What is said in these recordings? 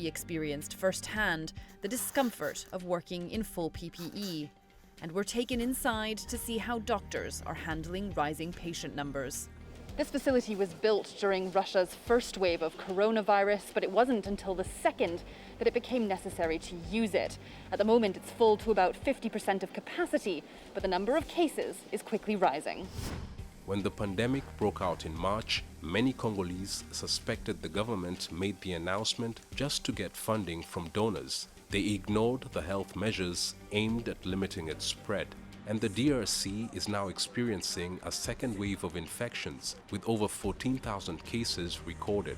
he experienced firsthand the discomfort of working in full PPE. And we're taken inside to see how doctors are handling rising patient numbers. This facility was built during Russia's first wave of coronavirus, but it wasn't until the second that it became necessary to use it. At the moment, it's full to about 50% of capacity, but the number of cases is quickly rising. When the pandemic broke out in March, many Congolese suspected the government made the announcement just to get funding from donors. They ignored the health measures aimed at limiting its spread. And the DRC is now experiencing a second wave of infections, with over 14,000 cases recorded.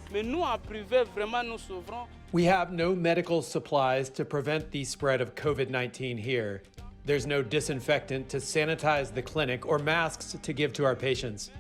We have no medical supplies to prevent the spread of COVID-19 here. There's no disinfectant to sanitize the clinic or masks to give to our patients.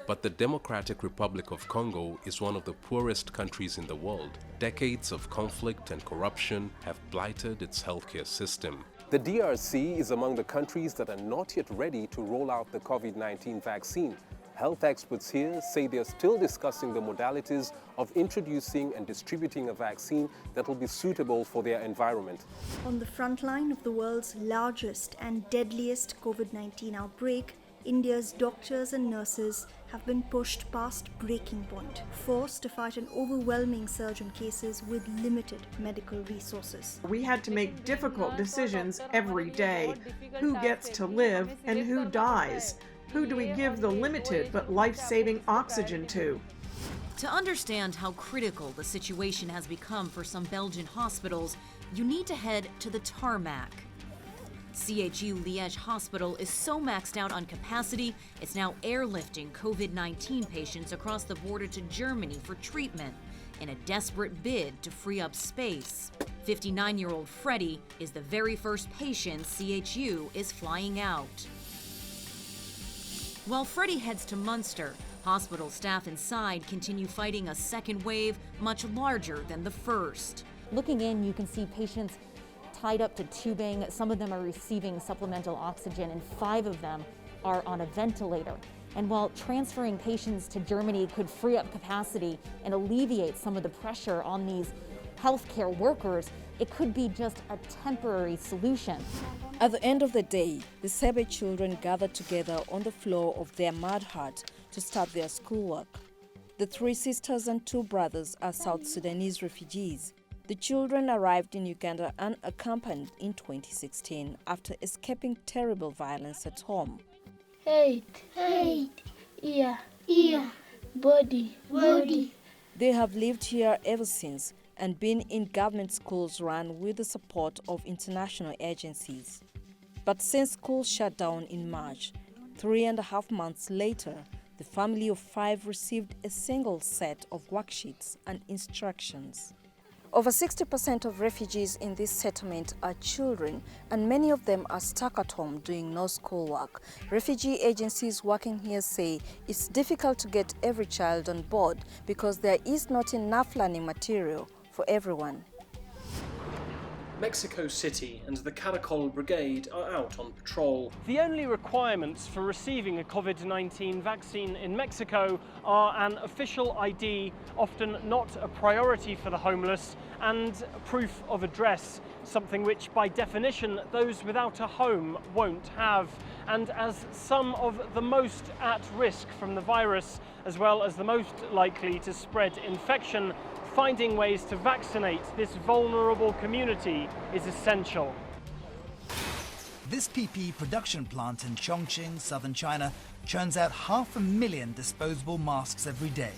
But the Democratic Republic of Congo is one of the poorest countries in the world. Decades of conflict and corruption have blighted its healthcare system. The DRC is among the countries that are not yet ready to roll out the COVID-19 vaccine. Health experts here say they're still discussing the modalities of introducing and distributing a vaccine that will be suitable for their environment. On the front line of the world's largest and deadliest COVID-19 outbreak, India's doctors and nurses have been pushed past breaking point, forced to fight an overwhelming surge in cases with limited medical resources. We had to make difficult decisions every day. Who gets to live and who dies? Who do we give the limited but life-saving oxygen to? To understand how critical the situation has become for some Belgian hospitals, you need to head to the tarmac. CHU Liège Hospital is so maxed out on capacity, it's now airlifting COVID-19 patients across the border to Germany for treatment in a desperate bid to free up space. 59-year-old Freddie is the very first patient CHU is flying out. While Freddie heads to Munster, hospital staff inside continue fighting a second wave much larger than the first. Looking in, you can see patients tied up to tubing. Some of them are receiving supplemental oxygen, and 5 of them are on a ventilator. And while transferring patients to Germany could free up capacity and alleviate some of the pressure on these healthcare workers, it could be just a temporary solution. At the end of the day, the Sebe children gathered together on the floor of their mud hut to start their schoolwork. The 3 sisters and 2 brothers are South Sudanese refugees. The children arrived in Uganda unaccompanied in 2016 after escaping terrible violence at home. Hate, ear, body. They have lived here ever since and been in government schools run with the support of international agencies. But since schools shut down in March, 3.5 months later, the family of 5 received a single set of worksheets and instructions. Over 60% of refugees in this settlement are children, and many of them are stuck at home doing no schoolwork. Refugee agencies working here say it's difficult to get every child on board because there is not enough learning material for everyone. Mexico City and the Caracol Brigade are out on patrol. The only requirements for receiving a COVID-19 vaccine in Mexico are an official ID, often not a priority for the homeless, and proof of address, something which by definition those without a home won't have. And as some of the most at risk from the virus, as well as the most likely to spread infection, finding ways to vaccinate this vulnerable community is essential. This PPE production plant in Chongqing, southern China, churns out 500,000 disposable masks every day.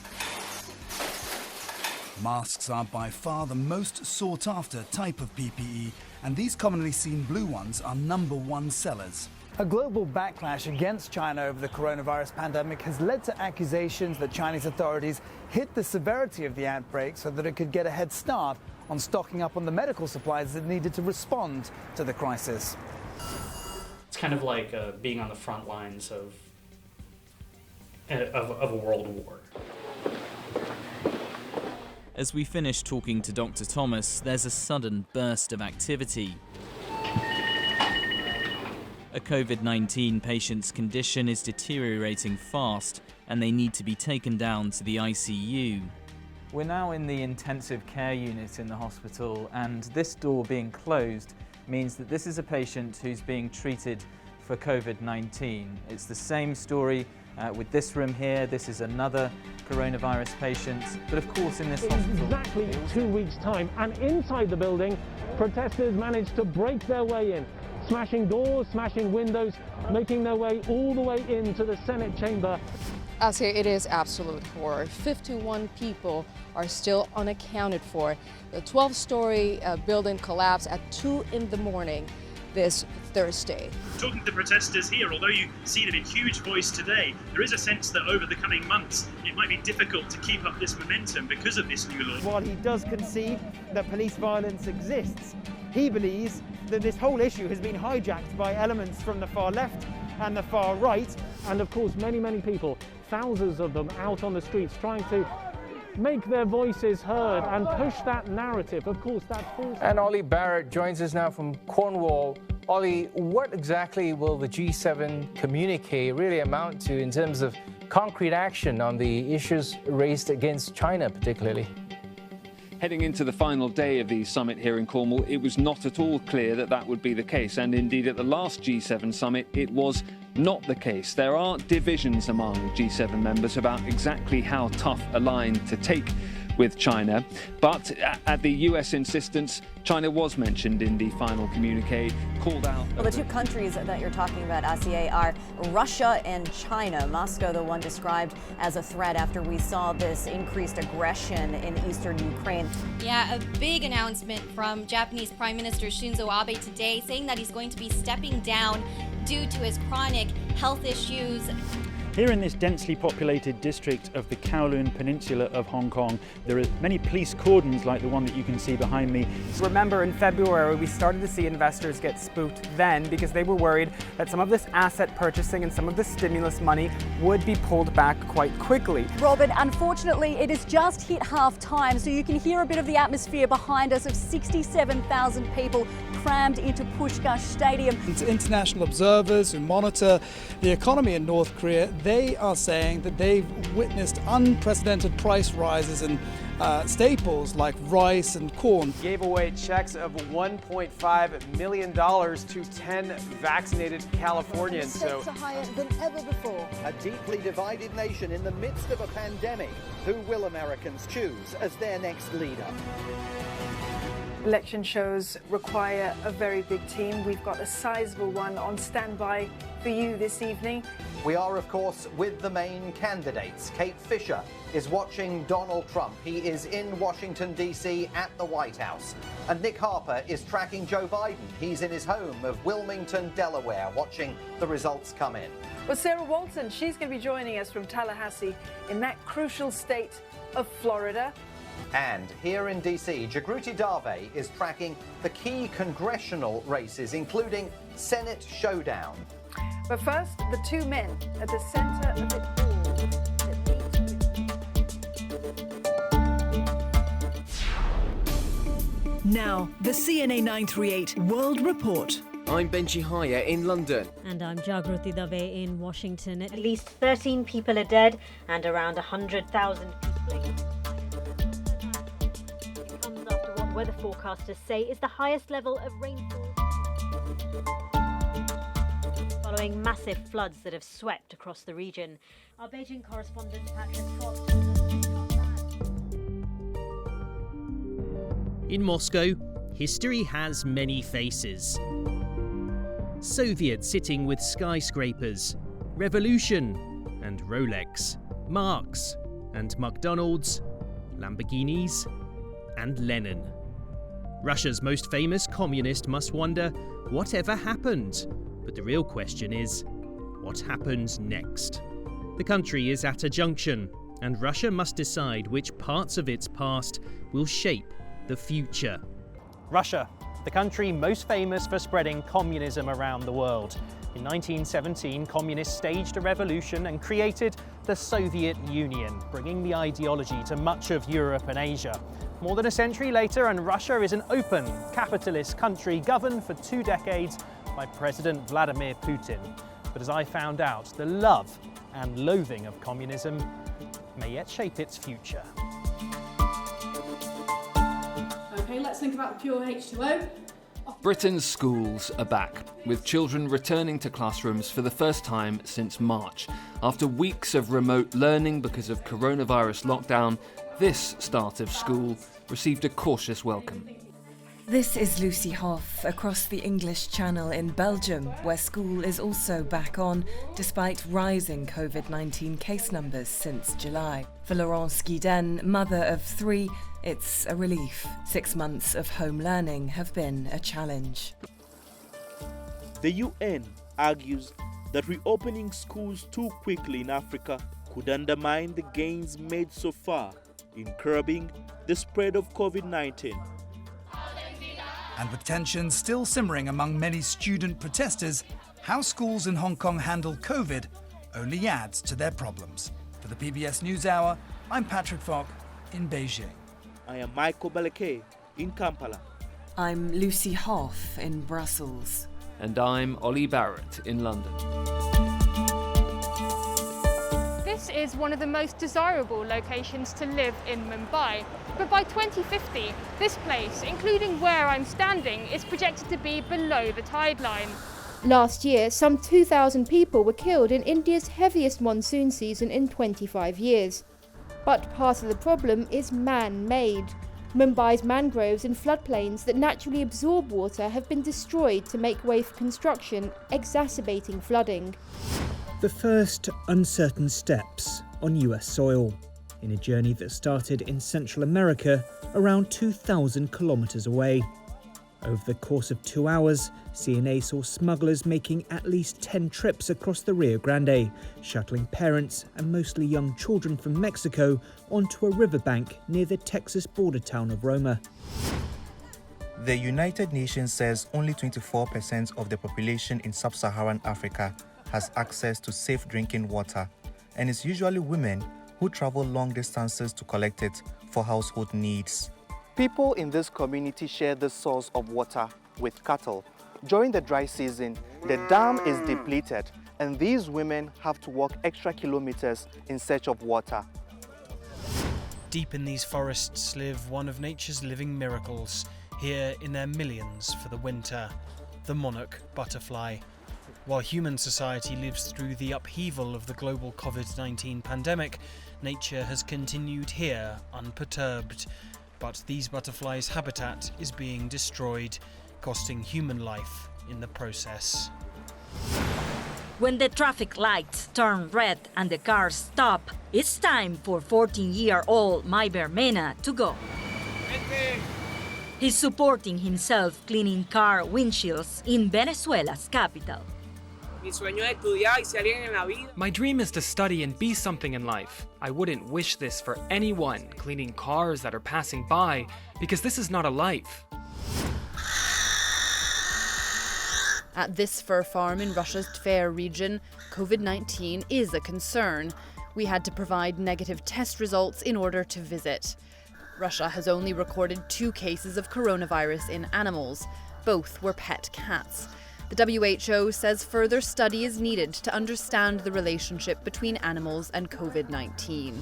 Masks are by far the most sought-after type of PPE, and these commonly seen blue ones are #1 sellers. A global backlash against China over the coronavirus pandemic has led to accusations that Chinese authorities hid the severity of the outbreak so that it could get a head start on stocking up on the medical supplies it needed to respond to the crisis. It's kind of like being on the front lines of a world war. As we finish talking to Dr. Thomas, there's a sudden burst of activity. A COVID-19 patient's condition is deteriorating fast and they need to be taken down to the ICU. We're now in the intensive care unit in the hospital, and this door being closed means that this is a patient who's being treated for COVID-19. It's the same story with this room here. This is another coronavirus patient, but of course in this hospital... Exactly 2 weeks' time, and inside the building, protesters managed to break their way in, smashing doors, smashing windows, making their way all the way into the Senate chamber. Asia, it is absolute horror. 51 people are still unaccounted for. The 12-story building collapsed at 2 in the morning this Thursday. Talking to the protesters here, although you see them in huge voice today, there is a sense that over the coming months it might be difficult to keep up this momentum because of this new law. While he does concede that police violence exists, he believes that this whole issue has been hijacked by elements from the far left and the far right. And of course many people, thousands of them out on the streets trying to make their voices heard and push that narrative. Of course, that's false. And Ollie Barrett joins us now from Cornwall. Ollie, what exactly will the G7 communique really amount to in terms of concrete action on the issues raised against China particularly? Heading into the final day of the summit here in Cornwall, it was not at all clear that that would be the case. And indeed, at the last G7 summit, it was not the case. There are divisions among G7 members about exactly how tough a line to take with China. But at the US insistence, China was mentioned in the final communique, called out. Well, the two countries that you're talking about, Asiye, are Russia and China. Moscow, the one described as a threat after we saw this increased aggression in eastern Ukraine. Yeah, a big announcement from Japanese Prime Minister Shinzo Abe today, saying that he's going to be stepping down due to his chronic health issues. Here in this densely populated district of the Kowloon Peninsula of Hong Kong, there are many police cordons like the one that you can see behind me. Remember, in February, we started to see investors get spooked then because they were worried that some of this asset purchasing and some of the stimulus money would be pulled back quite quickly. Robert, unfortunately, it has just hit half time, so you can hear a bit of the atmosphere behind us of 67,000 people crammed into Pushkash Stadium. International observers who monitor the economy in North Korea, they are saying that they've witnessed unprecedented price rises in staples like rice and corn. Gave away checks of $1.5 million to 10 vaccinated Californians. The stakes are higher than ever before. A deeply divided nation in the midst of a pandemic. Who will Americans choose as their next leader? Election shows require a very big team. We've got a sizable one on standby for you this evening. We are, of course, with the main candidates. Kate Fisher is watching Donald Trump. He is in Washington, D.C. at the White House. And Nick Harper is tracking Joe Biden. He's in his home of Wilmington, Delaware, watching the results come in. Well, Sarah Walton, she's going to be joining us from Tallahassee in that crucial state of Florida. And here in D.C., Jagruti Dave is tracking the key congressional races, including Senate showdown. But first, the two men at the center of it all. Now, the CNA 938 World Report. I'm Benji Haya in London. And I'm Jagruti Dave in Washington. At least 13 people are dead and around 100,000 people. It comes after what weather forecasters say is the highest level of rainfall, following massive floods that have swept across the region. Our Beijing correspondent Patrick Scott. In Moscow, history has many faces. Soviet sitting with skyscrapers, Revolution and Rolex, Marx and McDonald's, Lamborghinis and Lenin. Russia's most famous communist must wonder whatever happened. But the real question is, what happens next? The country is at a junction, and Russia must decide which parts of its past will shape the future. Russia, the country most famous for spreading communism around the world. In 1917, communists staged a revolution and created the Soviet Union, bringing the ideology to much of Europe and Asia. More than a century later, and Russia is an open, capitalist country governed for 2 decades by President Vladimir Putin. But as I found out, the love and loathing of communism may yet shape its future. Okay, let's think about pure H2O. Britain's schools are back, with children returning to classrooms for the first time since March. After weeks of remote learning because of coronavirus lockdown, this start of school received a cautious welcome. This is Lucy Hoff across the English Channel in Belgium, where school is also back on, despite rising COVID-19 case numbers since July. For Laurence Guiden, mother of 3, it's a relief. 6 months of home learning have been a challenge. The UN argues that reopening schools too quickly in Africa could undermine the gains made so far in curbing the spread of COVID-19. And with tensions still simmering among many student protesters, how schools in Hong Kong handle COVID only adds to their problems. For the PBS NewsHour, I'm Patrick Falk in Beijing. I am Michael Balake in Kampala. I'm Lucy Hoff in Brussels. And I'm Ollie Barrett in London. This is one of the most desirable locations to live in Mumbai. But by 2050, this place, including where I'm standing, is projected to be below the tide line. Last year, some 2,000 people were killed in India's heaviest monsoon season in 25 years. But part of the problem is man-made. Mumbai's mangroves and floodplains that naturally absorb water have been destroyed to make way for construction, exacerbating flooding. The first uncertain steps on US soil, in a journey that started in Central America around 2,000 kilometres away. Over the course of 2 hours, CNA saw smugglers making at least 10 trips across the Rio Grande, shuttling parents and mostly young children from Mexico onto a riverbank near the Texas border town of Roma. The United Nations says only 24% of the population in sub-Saharan Africa has access to safe drinking water, and it's usually women who travel long distances to collect it for household needs. People in this community share the source of water with cattle. During the dry season, the dam is depleted, and these women have to walk extra kilometers in search of water. Deep in these forests live one of nature's living miracles, here in their millions for the winter, the monarch butterfly. While human society lives through the upheaval of the global COVID-19 pandemic, nature has continued here unperturbed. But these butterflies' habitat is being destroyed, costing human life in the process. When the traffic lights turn red and the cars stop, it's time for 14-year-old Mayber Mena to go. He's supporting himself cleaning car windshields in Venezuela's capital. My dream is to study and be something in life. I wouldn't wish this for anyone, cleaning cars that are passing by, because this is not a life. At this fur farm in Russia's Tver region, COVID-19 is a concern. We had to provide negative test results in order to visit. Russia has only recorded 2 cases of coronavirus in animals. Both were pet cats. The WHO says further study is needed to understand the relationship between animals and COVID-19.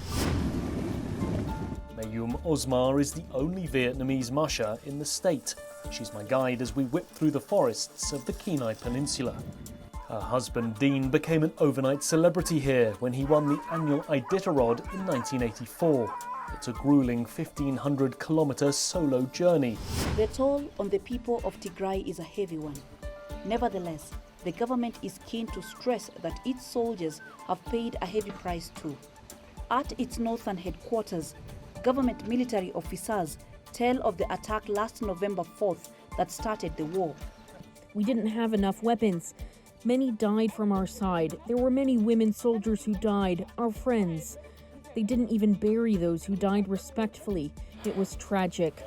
Mayum Osmar is the only Vietnamese musher in the state. She's my guide as we whip through the forests of the Kenai Peninsula. Her husband Dean became an overnight celebrity here when he won the annual Iditarod in 1984. It's a grueling 1,500-kilometre solo journey. The toll on the people of Tigray is a heavy one. Nevertheless, the government is keen to stress that its soldiers have paid a heavy price too. At its northern headquarters, government military officers tell of the attack last November 4th that started the war. We didn't have enough weapons. Many died from our side. There were many women soldiers who died, our friends. They didn't even bury those who died respectfully. It was tragic.